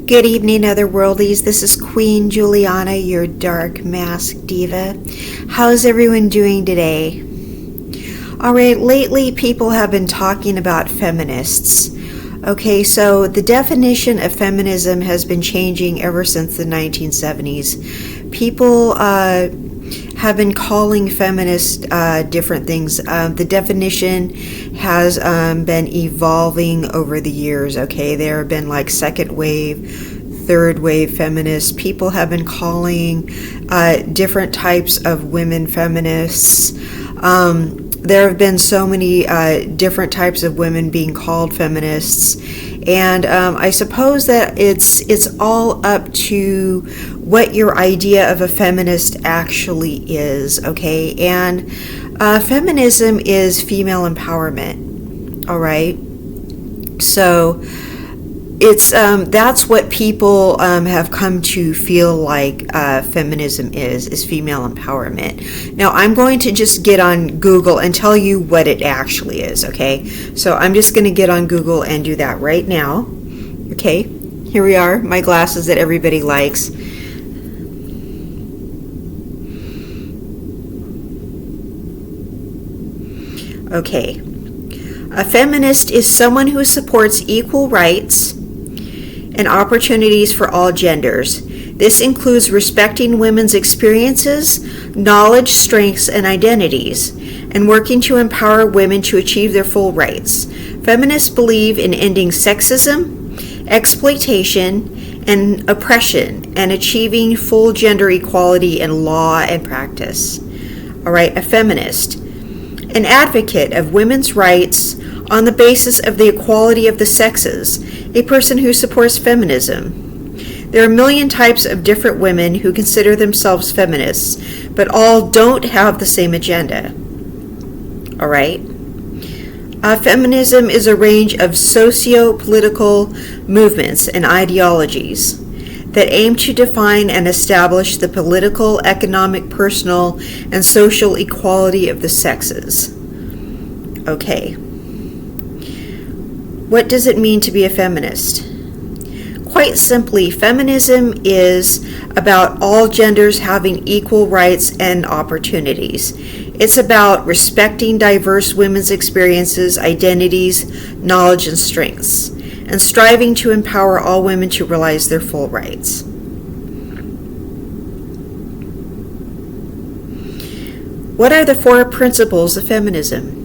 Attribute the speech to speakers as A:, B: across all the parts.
A: Good evening, otherworldies. This is Queen Juliana, your dark masked diva. How's everyone doing today? All right, lately people have been talking about feminists. Okay, so the definition of feminism has been changing ever since the 1970s. People have been calling feminists different things. The definition has been evolving over the years, okay? There have been like second wave, third wave feminists. People have been calling different types of women feminists. There have been so many different types of women being called feminists, and I suppose that it's all up to what your idea of a feminist actually is, okay? And feminism is female empowerment, all right? So it's that's what people have come to feel like feminism is female empowerment. Now I'm going to just get on Google and tell you what it actually is, okay? So I'm just going to get on Google and do that right now. Okay, here we are, my glasses that everybody likes. Okay, a feminist is someone who supports equal rights and opportunities for all genders. This includes respecting women's experiences, knowledge, strengths, and identities, and working to empower women to achieve their full rights. Feminists believe in ending sexism, exploitation, and oppression, and achieving full gender equality in law and practice. All right, a feminist, an advocate of women's rights on the basis of the equality of the sexes, a person who supports feminism. There are a million types of different women who consider themselves feminists, but all don't have the same agenda. All right? Feminism is a range of socio-political movements and ideologies that aim to define and establish the political, economic, personal, and social equality of the sexes. Okay. What does it mean to be a feminist? Quite simply, feminism is about all genders having equal rights and opportunities. It's about respecting diverse women's experiences, identities, knowledge, and strengths, and striving to empower all women to realize their full rights. What are the 4 principles of feminism?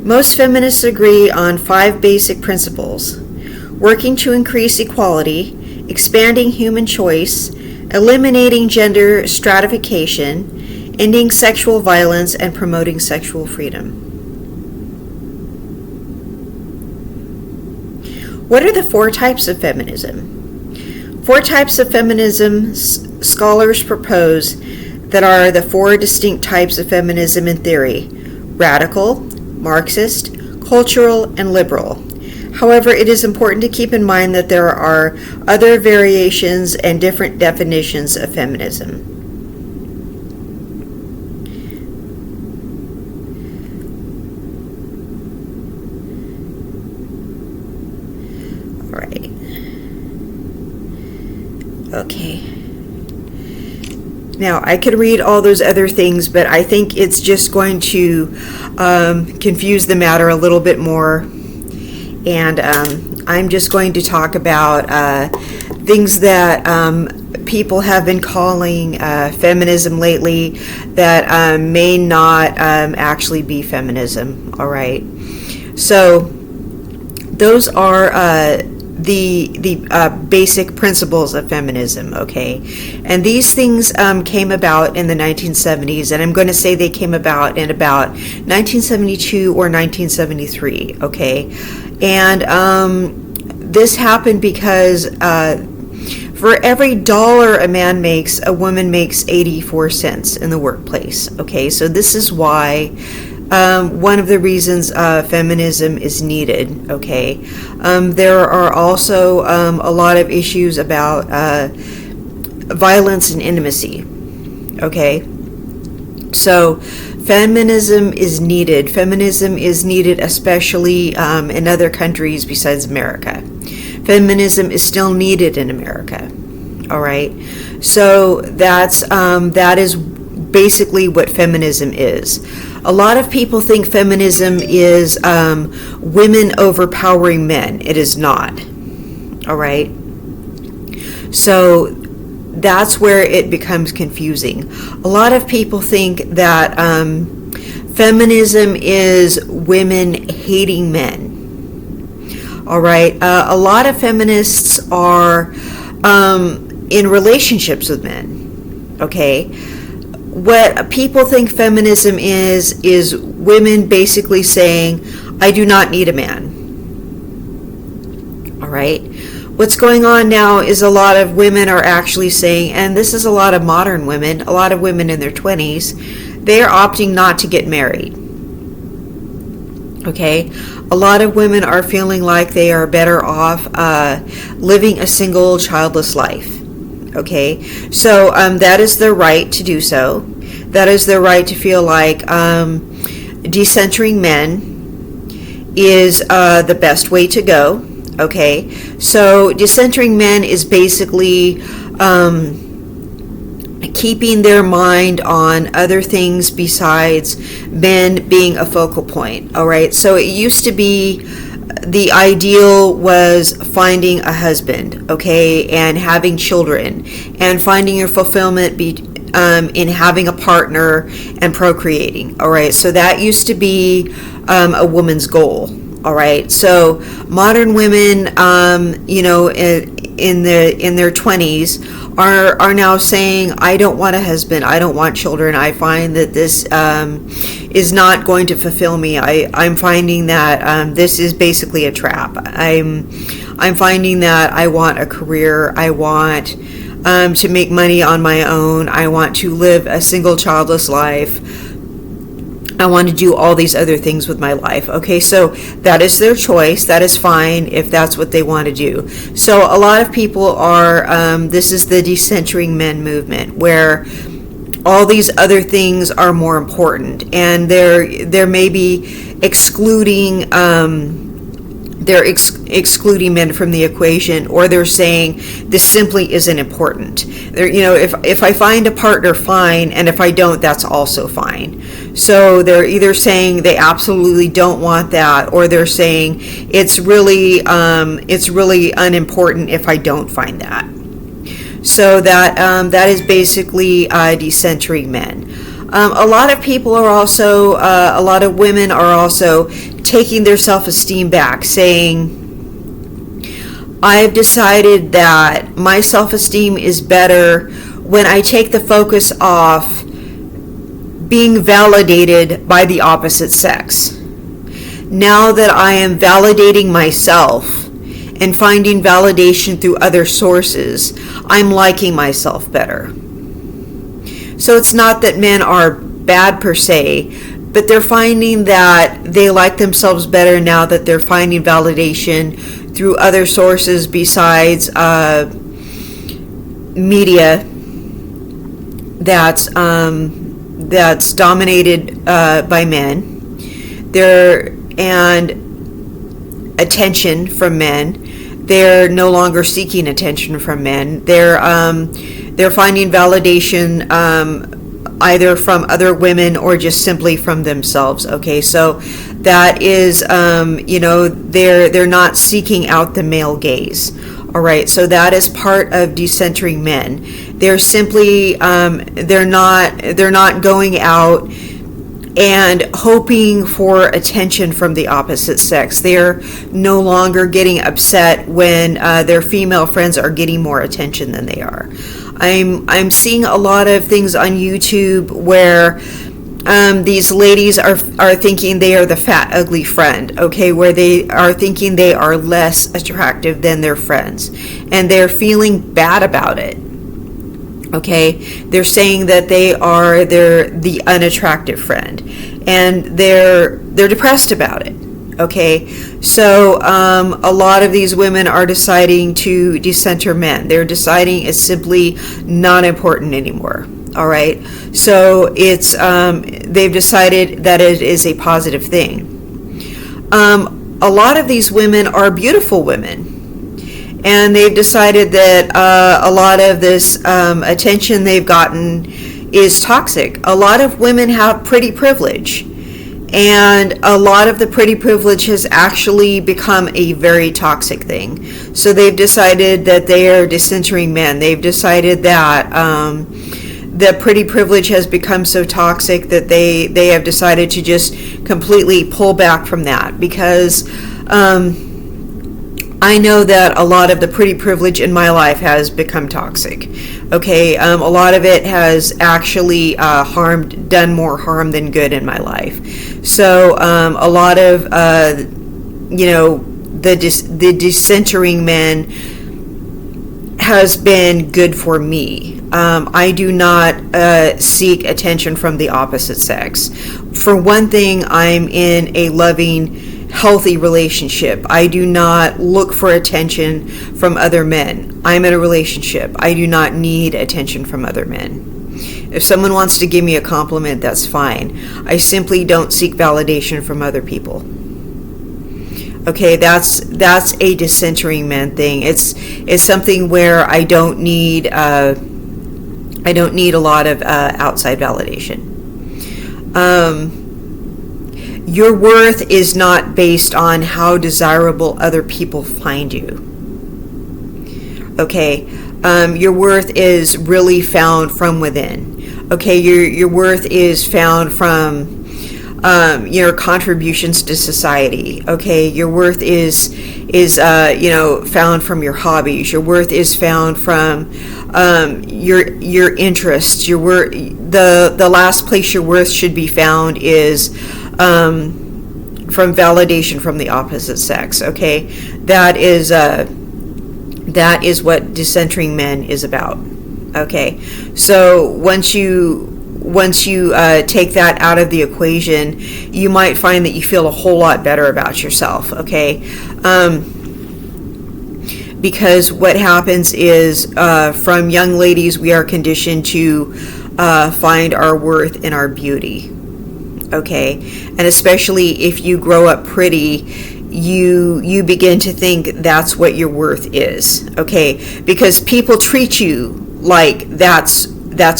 A: Most feminists agree on 5 basic principles: working to increase equality, expanding human choice, eliminating gender stratification, ending sexual violence, and promoting sexual freedom. What are the 4 types of feminism? 4 types of feminism scholars propose that are the 4 distinct types of feminism in theory: radical, Marxist, cultural, and liberal. However, it is important to keep in mind that there are other variations and different definitions of feminism. All right. Okay. Now, I could read all those other things, but I think it's just going to confuse the matter a little bit more. And I'm just going to talk about things that people have been calling feminism lately that may not actually be feminism. All right. So those are the basic principles of feminism, okay? And these things came about in the 1970s, and I'm going to say they came about in about 1972 or 1973, okay? And this happened because for every dollar a man makes, a woman makes 84 cents in the workplace, okay? So this is why one of the reasons feminism is needed, okay? There are also a lot of issues about violence and intimacy, okay? So feminism is needed. Feminism is needed especially in other countries besides America. Feminism is still needed in America. All right. So that is basically what feminism is. A lot of people think feminism is women overpowering men. It is not. All right. So that's where it becomes confusing. A lot of people think that feminism is women hating men. All right. A lot of feminists are in relationships with men. Okay. What people think feminism is women basically saying, I do not need a man. All right. What's going on now is a lot of women are actually saying, and this is a lot of modern women, a lot of women in their 20s, they are opting not to get married. Okay, a lot of women are feeling like they are better off living a single, childless life. Okay, so that is their right to do so. That is their right to feel like decentering men is the best way to go. Okay, so decentering men is basically keeping their mind on other things besides men being a focal point. All right, so it used to be the ideal was finding a husband, okay, and having children, and finding your fulfillment in having a partner and procreating. All right, so that used to be a woman's goal. All right, so modern women, in their 20s are now saying, I don't want a husband, I don't want children. I find that this is not going to fulfill me. I'm finding that this is basically a trap. I'm finding that I want a career. I want to make money on my own. I want to live a single childless life. I want to do all these other things with my life. Okay, so that is their choice. That is fine if that's what they want to do. So a lot of people are, this is the decentering men movement, where all these other things are more important, and they're maybe excluding excluding men from the equation, or they're saying this simply isn't important. If I find a partner, fine, and if I don't, that's also fine. So they're either saying they absolutely don't want that, or they're saying it's really unimportant if I don't find that. So that is basically decentering men. A lot of people are also, a lot of women are also taking their self-esteem back, saying, I've decided that my self-esteem is better when I take the focus off being validated by the opposite sex. Now that I am validating myself and finding validation through other sources, I'm liking myself better. So it's not that men are bad per se, but they're finding that they like themselves better now that they're finding validation through other sources besides media that's dominated by men. And attention from men. They're no longer seeking attention from men. They're finding validation either from other women or just simply from themselves. Okay, so that is, they're not seeking out the male gaze. All right, so that is part of decentering men. They're simply, they're not going out and hoping for attention from the opposite sex. They're no longer getting upset when their female friends are getting more attention than they are. I'm seeing a lot of things on YouTube where these ladies are thinking they are the fat, ugly friend, okay, where they are thinking they are less attractive than their friends, and they're feeling bad about it. Okay, they're saying that they're the unattractive friend, and they're depressed about it. Okay, so a lot of these women are deciding to decenter men. They're deciding it's simply not important anymore. All right, so it's they've decided that it is a positive thing. A lot of these women are beautiful women, and they've decided that a lot of this attention they've gotten is toxic. A lot of women have pretty privilege, and a lot of the pretty privilege has actually become a very toxic thing. So they've decided that they are decentering men. They've decided that the pretty privilege has become so toxic that they have decided to just completely pull back from that, because I know that a lot of the pretty privilege in my life has become toxic. Okay, a lot of it has actually done more harm than good in my life. So a lot of the decentering men has been good for me. I do not seek attention from the opposite sex. For one thing, I'm in a loving, healthy relationship. I do not look for attention from other men. I'm in a relationship. I do not need attention from other men. If someone wants to give me a compliment, that's fine. I simply don't seek validation from other people. Okay, that's a decentering man thing. It's something where I don't need a lot of outside validation. Your worth is not based on how desirable other people find you. Okay, your worth is really found from within. Okay, your worth is found from your contributions to society. Okay, your worth is found from your hobbies. Your worth is found from your interests. Your worth, the last place your worth should be found is from validation from the opposite sex. Okay, that is what decentering men is about. Okay, so once you take that out of the equation, you might find that you feel a whole lot better about yourself. Okay, because what happens is from young ladies, we are conditioned to find our worth in our beauty. Okay, and especially if you grow up pretty, you begin to think that's what your worth is. Okay, because people treat you like that's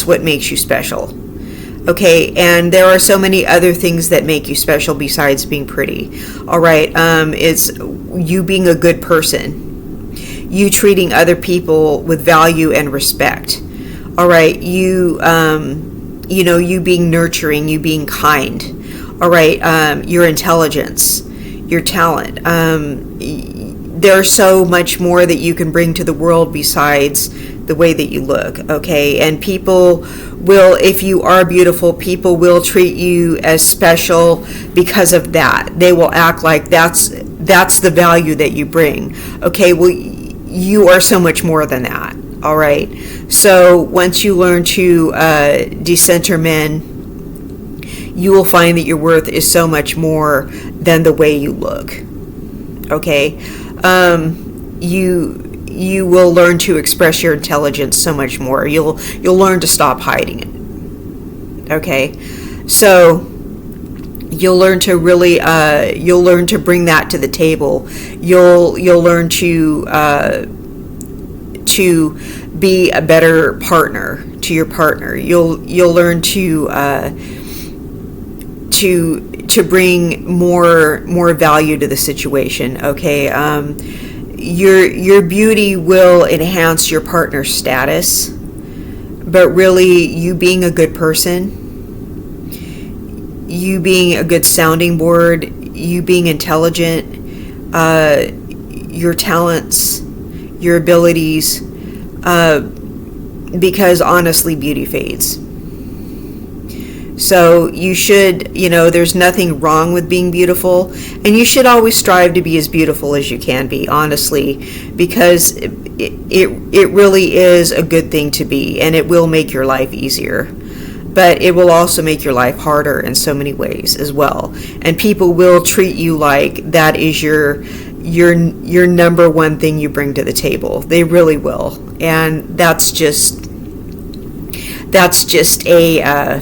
A: what makes you special. Okay, and there are so many other things that make you special besides being pretty. All right, it's you being a good person, you treating other people with value and respect. All right, you being nurturing, you being kind. All right, your intelligence, your talent. There's so much more that you can bring to the world besides the way that you look. Okay, and people will, if you are beautiful, people will treat you as special because of that. They will act like that's the value that you bring. Okay, well, you are so much more than that. All right, so once you learn to decenter men, you will find that your worth is so much more than the way you look. Okay, you will learn to express your intelligence so much more. You'll learn to stop hiding it. Okay, so you'll learn to really you'll learn to bring that to the table. You'll learn to be a better partner to your partner. You'll learn to bring more value to the situation. Okay, your beauty will enhance your partner's status, but really you being a good person, you being a good sounding board, you being intelligent, your talents, your abilities, because honestly, beauty fades. So you should, there's nothing wrong with being beautiful, and you should always strive to be as beautiful as you can be, honestly, because it really is a good thing to be, and it will make your life easier. But it will also make your life harder in so many ways as well. And people will treat you like that is your number one thing you bring to the table. They really will. And that's just a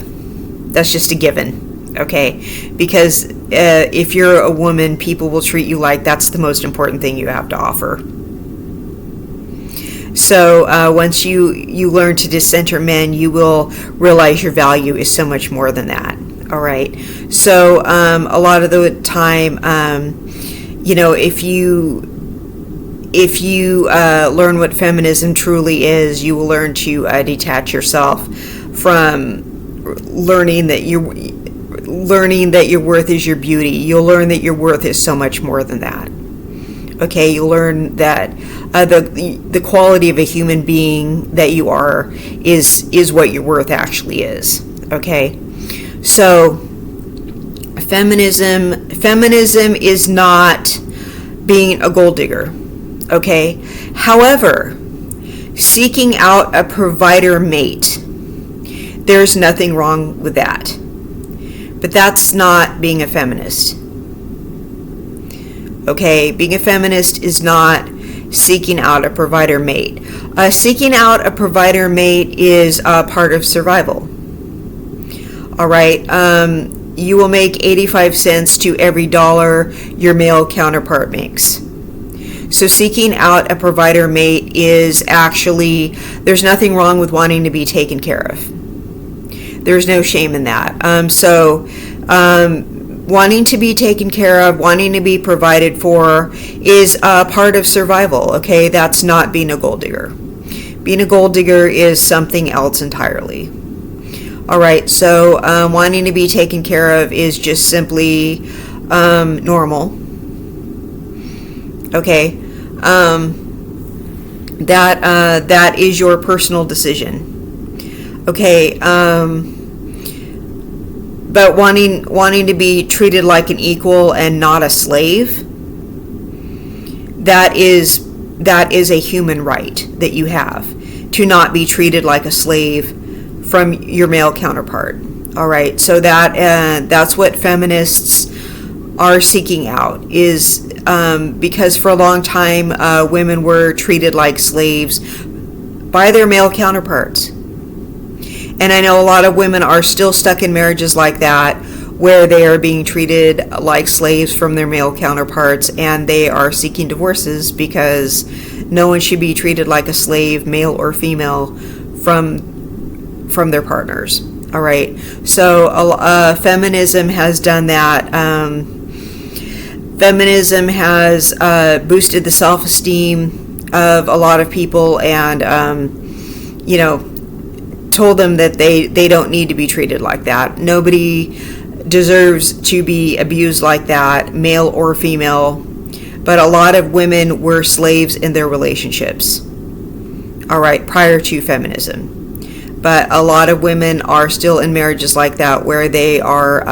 A: given, okay? Because if you're a woman, people will treat you like that's the most important thing you have to offer. So once you learn to decenter men, you will realize your value is so much more than that. All right. So a lot of the time, if you learn what feminism truly is, you will learn to detach yourself from learning that your worth is your beauty. You'll learn that your worth is so much more than that. Okay, you'll learn that the quality of a human being that you are is what your worth actually is. Okay, so feminism is not being a gold digger. Okay, however, seeking out a provider mate, there's nothing wrong with that. But that's not being a feminist. Okay, being a feminist is not seeking out a provider mate. Seeking out a provider mate is part of survival. All right, you will make 85 cents to every dollar your male counterpart makes. So seeking out a provider mate is actually, there's nothing wrong with wanting to be taken care of. There's no shame in that. Wanting to be taken care of, wanting to be provided for is part of survival, okay? That's not being a gold digger. Being a gold digger is something else entirely. All right, so wanting to be taken care of is just simply normal. Okay, that is your personal decision. Okay, but wanting to be treated like an equal and not a slave, that is a human right that you have, to not be treated like a slave from your male counterpart. All right, so that's what feminists are seeking out, is because for a long time women were treated like slaves by their male counterparts. And I know a lot of women are still stuck in marriages like that, where they are being treated like slaves from their male counterparts, and they are seeking divorces because no one should be treated like a slave, male or female, from their partners. All right, so feminism has done that. Feminism has boosted the self-esteem of a lot of people, and told them that they don't need to be treated like that. Nobody deserves to be abused like that, male or female. But a lot of women were slaves in their relationships, all right, prior to feminism. But a lot of women are still in marriages like that, where they are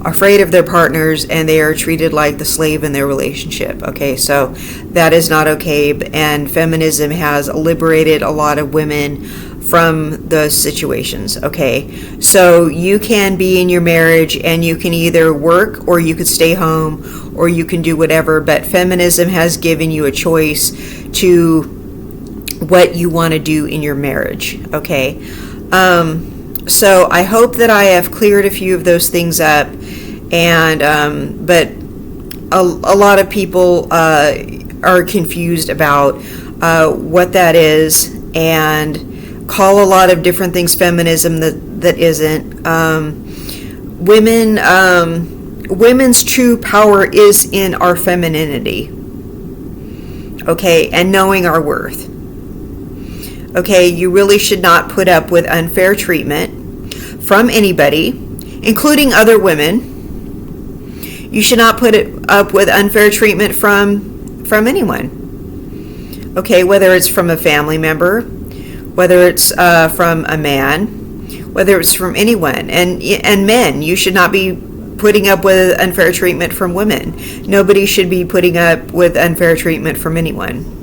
A: afraid of their partners and they are treated like the slave in their relationship. Okay, so that is not okay, and feminism has liberated a lot of women from those situations. Okay, so you can be in your marriage and you can either work or you could stay home or you can do whatever, but feminism has given you a choice to what you want to do in your marriage. Okay, so I hope that I have cleared a few of those things up, and but a lot of people are confused about what that is, and call a lot of different things feminism that isn't. Women's true power is in our femininity, okay, and knowing our worth. Okay, you really should not put up with unfair treatment from anybody, including other women. You should not put up with unfair treatment from anyone. Okay, whether it's from a family member, whether it's from a man, whether it's from anyone. And men, you should not be putting up with unfair treatment from women. Nobody should be putting up with unfair treatment from anyone.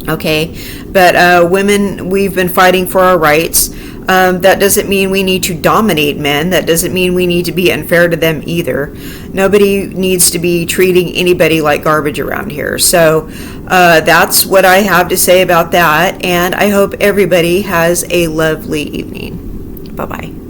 A: Okay, but women, we've been fighting for our rights. That doesn't mean we need to dominate men. That doesn't mean we need to be unfair to them either. Nobody needs to be treating anybody like garbage around here. So that's what I have to say about that, and I hope everybody has a lovely evening. Bye-bye.